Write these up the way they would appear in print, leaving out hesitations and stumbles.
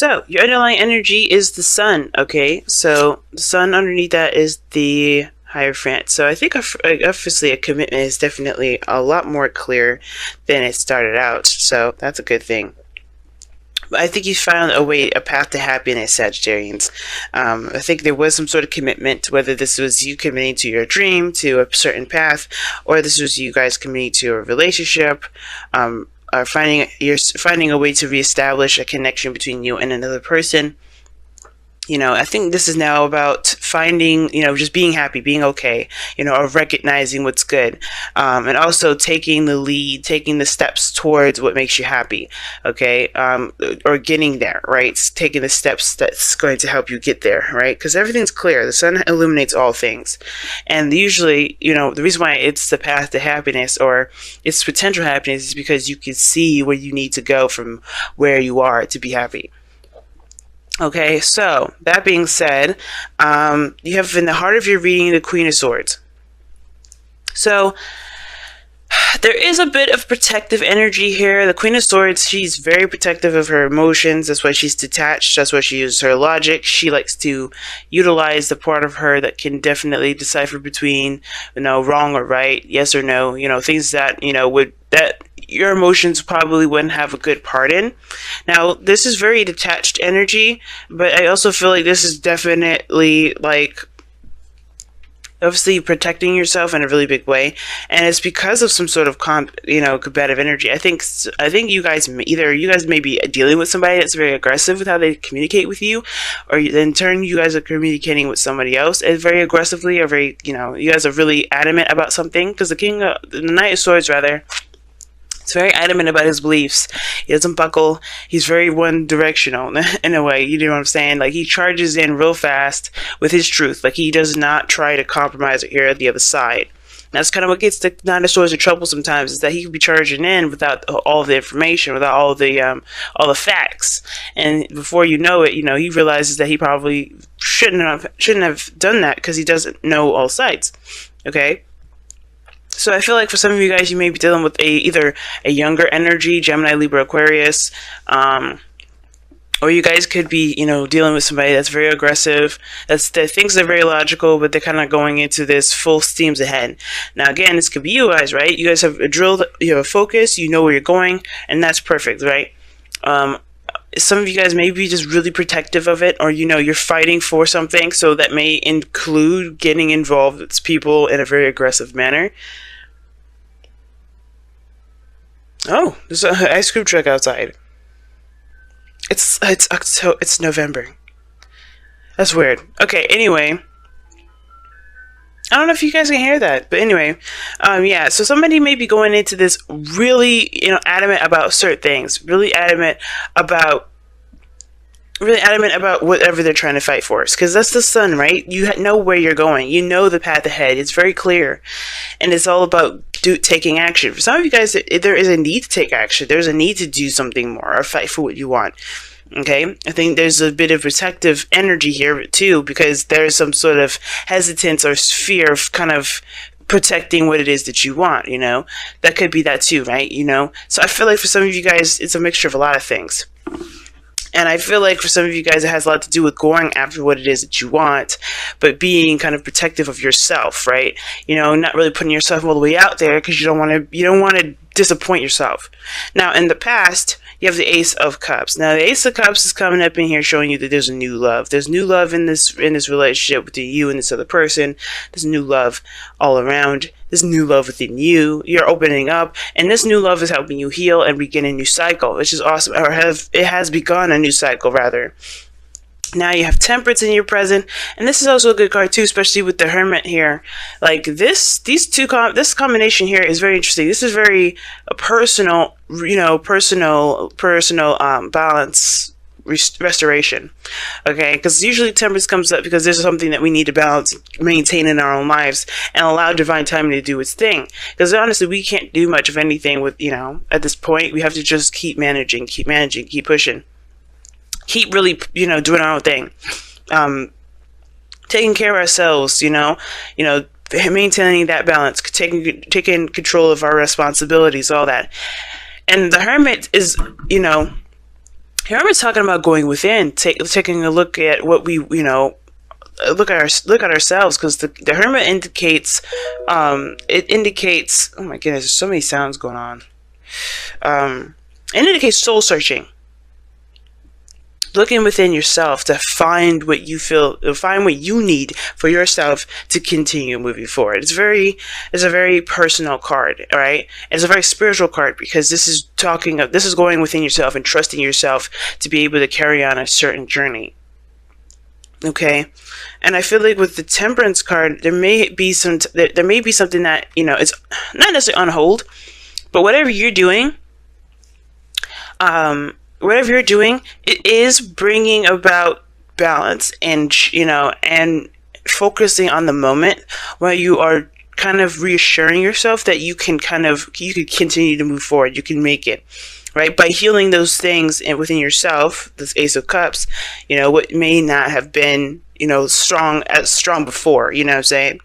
So your underlying energy is the sun. Okay, so the sun underneath that is the Hierophant. So I think obviously a commitment is definitely a lot more clear than it started out. So that's a good thing. But I think you found a path to happiness, Sagittarians. I think there was some sort of commitment, whether this was you committing to your dream, to a certain path, or this was you guys committing to a relationship, or finding a way to reestablish a connection between you and another person. I think this is now about finding, just being happy, being okay, or recognizing what's good, and also taking the lead, taking the steps towards what makes you happy, okay, or getting there, right? Taking the steps that's going to help you get there, right? Because everything's clear. The sun illuminates all things, and usually, the reason why it's the path to happiness or it's potential happiness is because you can see where you need to go from where you are to be happy. Okay, so that being said, you have in the heart of your reading the Queen of Swords. So there is a bit of protective energy here. The Queen of Swords, she's very protective of her emotions. That's why she's detached. That's why she uses her logic. She likes to utilize the part of her that can definitely decipher between, wrong or right, yes or no, things that, that your emotions probably wouldn't have a good part in. Now, this is very detached energy, but I also feel like this is definitely obviously protecting yourself in a really big way, and it's because of some sort of combative energy. I think you guys may be dealing with somebody that's very aggressive with how they communicate with you, or in turn you guys are communicating with somebody else and very aggressively, or very you guys are really adamant about something, because the Knight of Swords rather, he's very adamant about his beliefs. He doesn't buckle. He's very one-directional in a way. You know what I'm saying? He charges in real fast with his truth. He does not try to compromise or hear the other side. That's kind of what gets the Nine of Swords in trouble sometimes, is that he could be charging in without all the information, without all the facts. And before you know it, he realizes that he probably shouldn't have done that because he doesn't know all sides. Okay? So I feel like for some of you guys, you may be dealing with either a younger energy, Gemini, Libra, Aquarius, or you guys could be, dealing with somebody that's very aggressive, that thinks they're very logical, but they're kind of going into this full steams ahead. Now, again, this could be you guys, right? You guys have a drill, you have a focus, you know where you're going, and that's perfect, right? Some of you guys may be just really protective of it, or you're fighting for something, so that may include getting involved with people in a very aggressive manner. Oh, there's an ice cream truck outside. It's November. That's weird. Okay, anyway, I don't know if you guys can hear that, but anyway, yeah. So somebody may be going into this really, adamant about certain things, really adamant about whatever they're trying to fight for. Because that's the sun, right? You know where you're going. You know the path ahead. It's very clear, and it's all about taking action. For some of you guys, there is a need to take action. There's a need to do something more or fight for what you want. Okay, I think there's a bit of protective energy here too, because there's some sort of hesitance or fear of kind of protecting what it is that you want. That could be that too, right? So I feel like for some of you guys, it's a mixture of a lot of things. And I feel like for some of you guys, it has a lot to do with going after what it is that you want, but being kind of protective of yourself, right? Not really putting yourself all the way out there because you don't want to disappoint yourself. Now, in the past, you have the Ace of Cups. Now, the Ace of Cups is coming up in here showing you that there's a new love. There's new love in this relationship between you and this other person. There's new love all around. There's new love within you. You're opening up, and this new love is helping you heal and begin a new cycle, which is awesome. It has begun a new cycle, rather. Now you have Temperance in your present, and this is also a good card too, especially with the Hermit here. This combination here is very interesting. This is very personal, balance restoration. Okay, because usually Temperance comes up because there's something that we need to balance, maintain in our own lives, and allow divine timing to do its thing. Because honestly, we can't do much of anything with at this point. We have to just keep managing, keep pushing. Keep really, doing our own thing. Taking care of ourselves, maintaining that balance, taking control of our responsibilities, all that. And the Hermit is, Here I'm talking about going within, taking a look at what we, look at ourselves, because the Hermit indicates, it indicates, oh my goodness, there's so many sounds going on. It indicates soul searching, looking within yourself to find what you feel, find what you need for yourself to continue moving forward. It's a very personal card, all right? It's a very spiritual card, because this is going within yourself and trusting yourself to be able to carry on a certain journey. Okay, and I feel like with the Temperance card, there may be something that, it's not necessarily on hold, but whatever you're doing, it is bringing about balance and, and focusing on the moment, where you are kind of reassuring yourself that you can continue to move forward. You can make it, right? By healing those things within yourself, this Ace of Cups, what may not have been, strong before, you know what I'm saying?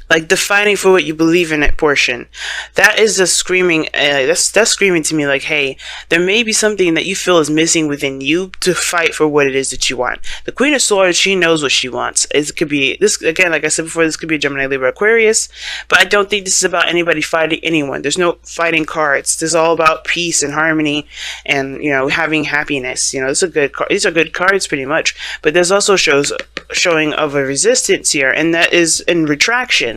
Like the fighting for what you believe in it portion. That is just screaming, that's screaming to me like, hey, there may be something that you feel is missing within you to fight for what it is that you want. The Queen of Swords, she knows what she wants. It could be, this again, like I said before, this could be Gemini, Libra, Aquarius, but I don't think this is about anybody fighting anyone. There's no fighting cards. This is all about peace and harmony and, having happiness. These are good cards pretty much, but there's also showing of a resistance here, and that is in retraction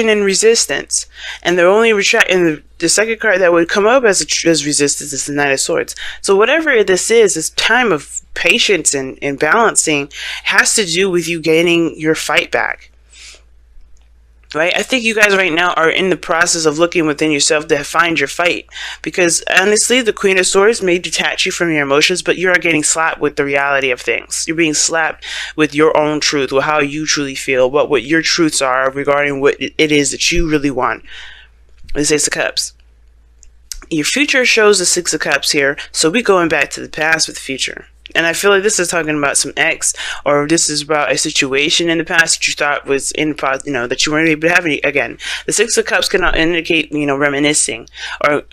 and resistance. And the second card that would come up as resistance is the Knight of Swords. So whatever this time of patience and balancing has to do with you gaining your fight back. Right? I think you guys right now are in the process of looking within yourself to find your fight, because honestly, the Queen of Swords may detach you from your emotions, but you are getting slapped with the reality of things. You're being slapped with your own truth, with how you truly feel, what your truths are regarding what it is that you really want. This Ace of Cups. Your future shows the Six of Cups here, so we're going back to the past with the future. And I feel like this is talking about some ex, or this is about a situation in the past that you thought was in the past, that you weren't able to have any. Again, the Six of Cups can indicate, reminiscing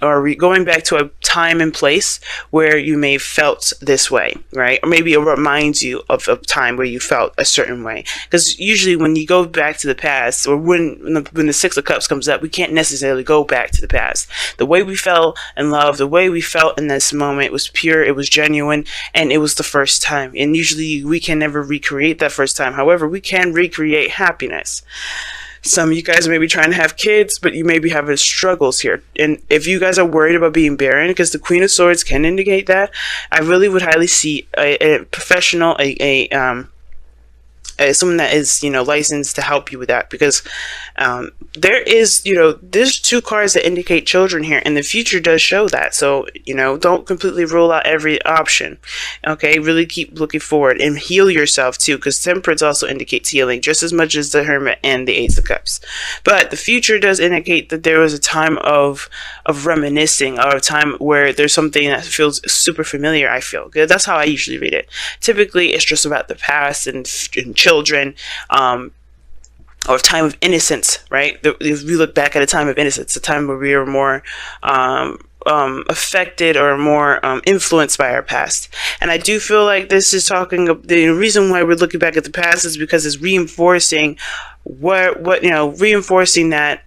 or going back to a time and place where you may have felt this way, right? Or maybe it reminds you of a time where you felt a certain way. Because usually when you go back to the past, or when the Six of Cups comes up, we can't necessarily go back to the past. The way we fell in love, the way we felt in this moment was pure, it was genuine, and it was the first time. And usually we can never recreate that first time. However, we can recreate happiness. Some of you guys may be trying to have kids, but you may be having struggles here. And if you guys are worried about being barren, because the Queen of Swords can indicate that, I really would highly see a professional, someone that is licensed to help you with that, because there's two cards that indicate children here, and the future does show that. So don't completely rule out every option. Okay, really keep looking forward and heal yourself too, because Temperance also indicates healing just as much as the Hermit and the Ace of Cups. But the future does indicate that there was a time of reminiscing, or a time where there's something that feels super familiar. I feel good. That's how I usually read it. Typically it's just about the past and children, or time of innocence, right? If we look back at a time of innocence, a time where we are more affected or more influenced by our past. And I do feel like this is talking, the reason why we're looking back at the past is because it's reinforcing reinforcing that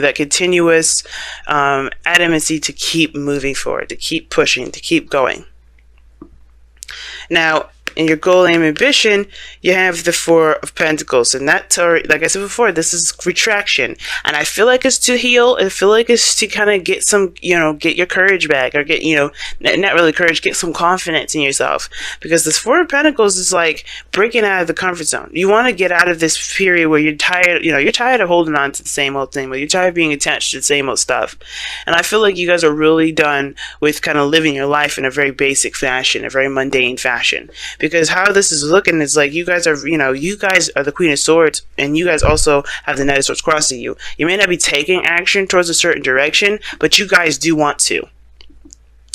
continuous adamancy to keep moving forward, to keep pushing, to keep going. Now, in your goal, aim, ambition, you have the Four of Pentacles, and that's, like I said before, this is retraction, and I feel like it's to heal. I feel like it's to kind of get some, get your courage back, or get, not really courage, get some confidence in yourself, because this Four of Pentacles is like breaking out of the comfort zone. You want to get out of this period where you're tired, you're tired of holding on to the same old thing, where you're tired of being attached to the same old stuff, and I feel like you guys are really done with kind of living your life in a very basic fashion, a very mundane fashion. Because how this is looking is like you guys are the Queen of Swords, and you guys also have the Knight of Swords crossing you. You may not be taking action towards a certain direction, but you guys do want to.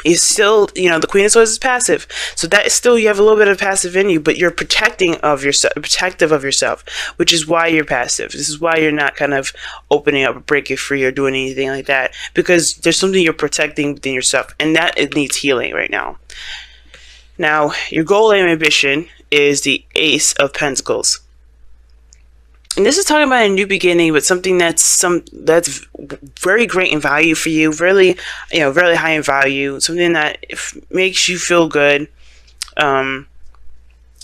is still, you know, the Queen of Swords is passive, so that is still, you have a little bit of passive in you, but you're protective of yourself, which is why you're passive. This is why you're not kind of opening up or breaking free or doing anything like that, because there's something you're protecting within yourself, and that it needs healing right now. Now, your goal and ambition is the Ace of Pentacles. And this is talking about a new beginning, but something that's very great in value for you, really, you know, really high in value, something that makes you feel good.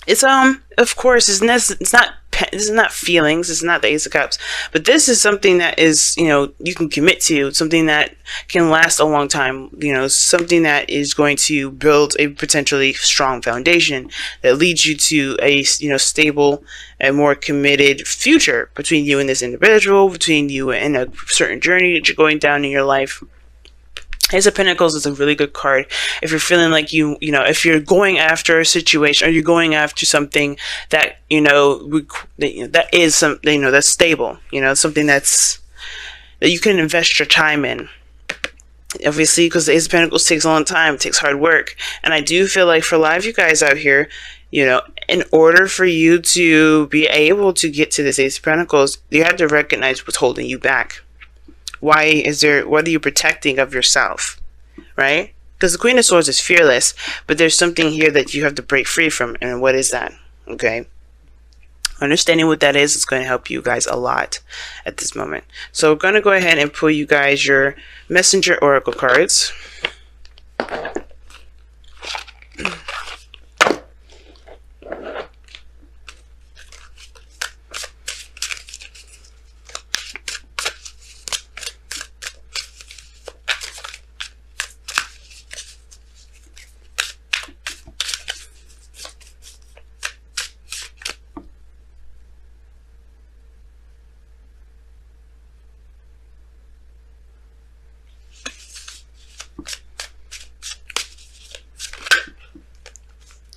It's of course, this is not feelings, it's not the Ace of Cups, but this is something that is, you know, you can commit to, something that can last a long time, you know, something that is going to build a potentially strong foundation that leads you to a, you know, stable and more committed future between you and this individual, between you and a certain journey that you're going down in your life. Ace of Pentacles is a really good card if you're feeling like you know, if you're going after a situation, or you're going after something that, you know, that is something, you know, that's stable, you know, something that you can invest your time in. Obviously, because the Ace of Pentacles takes a long time, it takes hard work, and I do feel like for a lot of you guys out here, you know, in order for you to be able to get to this Ace of Pentacles, you have to recognize what's holding you back. What are you protecting of yourself, right? Because the Queen of Swords is fearless, but there's something here that you have to break free from, and what is that? Okay, understanding what that is going to help you guys a lot at this moment. So we're going to go ahead and pull you guys your Messenger Oracle cards.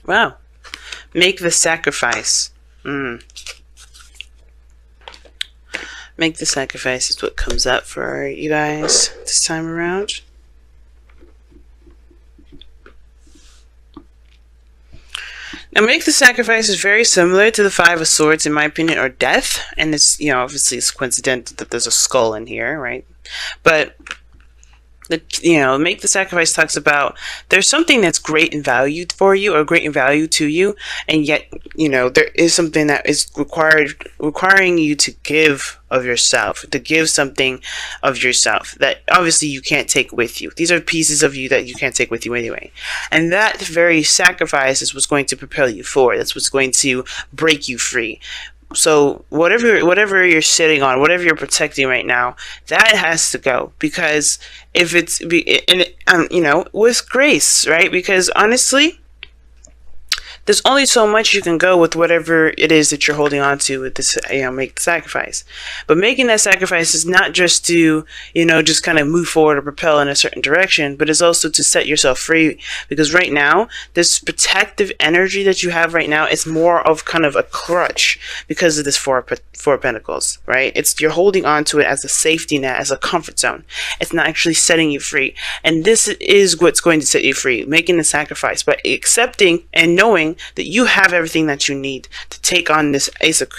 Wow. Make the sacrifice. Make the sacrifice is what comes up for you guys this time around. Now, make the sacrifice is very similar to the Five of Swords, in my opinion, or death. And it's, you know, obviously it's coincidental that there's a skull in here, right? But you know, make the sacrifice talks about there's something that's great in value for you, or great in value to you, and yet, you know, there is something that is requiring you to give of yourself, to give something of yourself that obviously you can't take with you. These are pieces of you that you can't take with you anyway, and that very sacrifice is what's going to propel you forward. That's what's going to break you free. So whatever you're sitting on, whatever you're protecting right now, that has to go, because if it's, you know, with grace, right? Because honestly, there's only so much you can go with whatever it is that you're holding on to with this, you know, make the sacrifice. But making that sacrifice is not just to, you know, just kind of move forward or propel in a certain direction, but it's also to set yourself free. Because right now, this protective energy that you have right now is more of kind of a crutch because of this Four of Pentacles, right? You're holding on to it as a safety net, as a comfort zone. It's not actually setting you free. And this is what's going to set you free, making the sacrifice, but accepting and knowing that you have everything that you need to take on this Ace of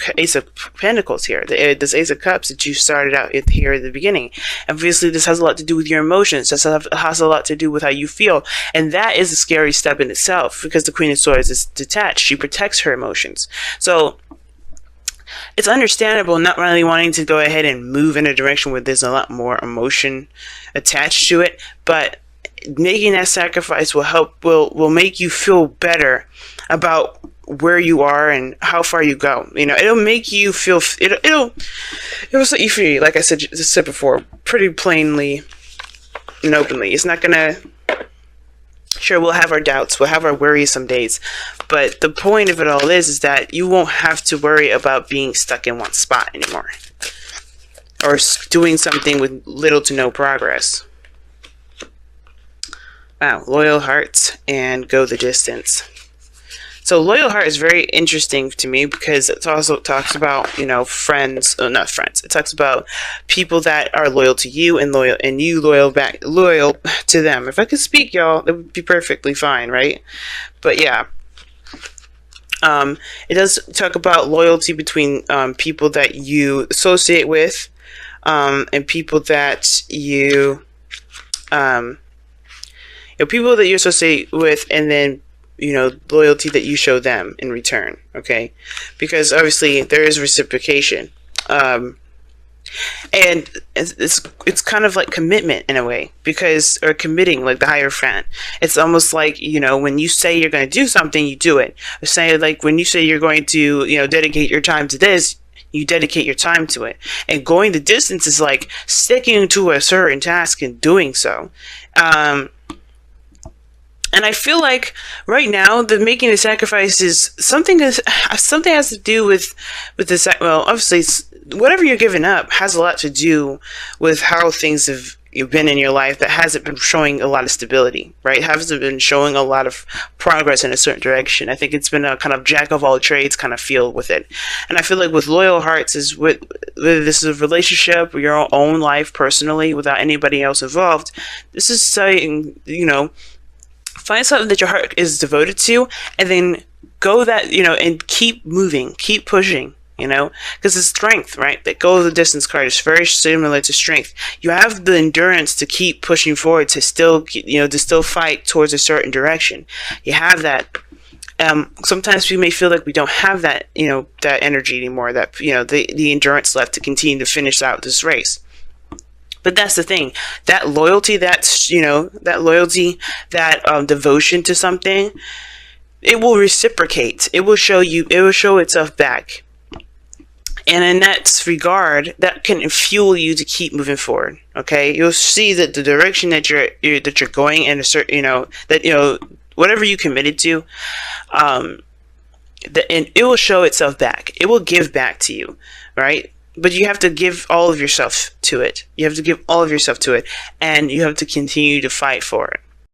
Pentacles here, this Ace of Cups that you started out here at the beginning. Obviously, this has a lot to do with your emotions. This has a lot to do with how you feel, and that is a scary step in itself, because the Queen of Swords is detached. She protects her emotions. So it's understandable not really wanting to go ahead and move in a direction where there's a lot more emotion attached to it, but making that sacrifice will make you feel better about where you are and how far you go. You know, it'll make you feel, it'll set you free, like I said before, pretty plainly and openly. It's not gonna, sure, we'll have our doubts, we'll have our worries some days, but the point of it all is that you won't have to worry about being stuck in one spot anymore, or doing something with little to no progress. Wow, loyal hearts and go the distance. So loyal heart is very interesting to me because it also talks about, you know, friends, not friends. It talks about people that are loyal to you and you loyal to them. If I could speak, y'all, that would be perfectly fine, right? But yeah. It does talk about loyalty between people that you associate with and people that people that you associate with, and then, you know, loyalty that you show them in return. Okay, because obviously there is reciprocation, and it's kind of like commitment in a way, because, or committing, like the Hierophant. It's almost like, you know, when you say you're going to do something, you do it. Say, like, when you say you're going to, you know, dedicate your time to this, you dedicate your time to it. And going the distance is like sticking to a certain task and doing so. And I feel like right now, the making the sacrifice is something has to do with this. Well, obviously, whatever you're giving up has a lot to do with how things have been in your life that hasn't been showing a lot of stability, right? Hasn't been showing a lot of progress in a certain direction. I think it's been a kind of jack of all trades kind of feel with it. And I feel like with loyal hearts is with this is a relationship, your own life personally, without anybody else involved. This is saying, you know, find something that your heart is devoted to, and then go that, you know, and keep moving, keep pushing, you know, because it's strength, right? That go the distance card is very similar to strength. You have the endurance to keep pushing forward, to still, you know, to still fight towards a certain direction. You have that. Sometimes we may feel like we don't have that, you know, that energy anymore, that, you know, the endurance left to continue to finish out this race. But that's the thing, that loyalty, that's, you know, that loyalty, that devotion to something, it will reciprocate. It will show itself back. And in that regard, that can fuel you to keep moving forward. Okay, you'll see that the direction that you're going in a certain, you know, that, you know, whatever you committed to, and it will show itself back. It will give back to you, right? But you have to give all of yourself to it. You have to give all of yourself to it, and you have to continue to fight for it.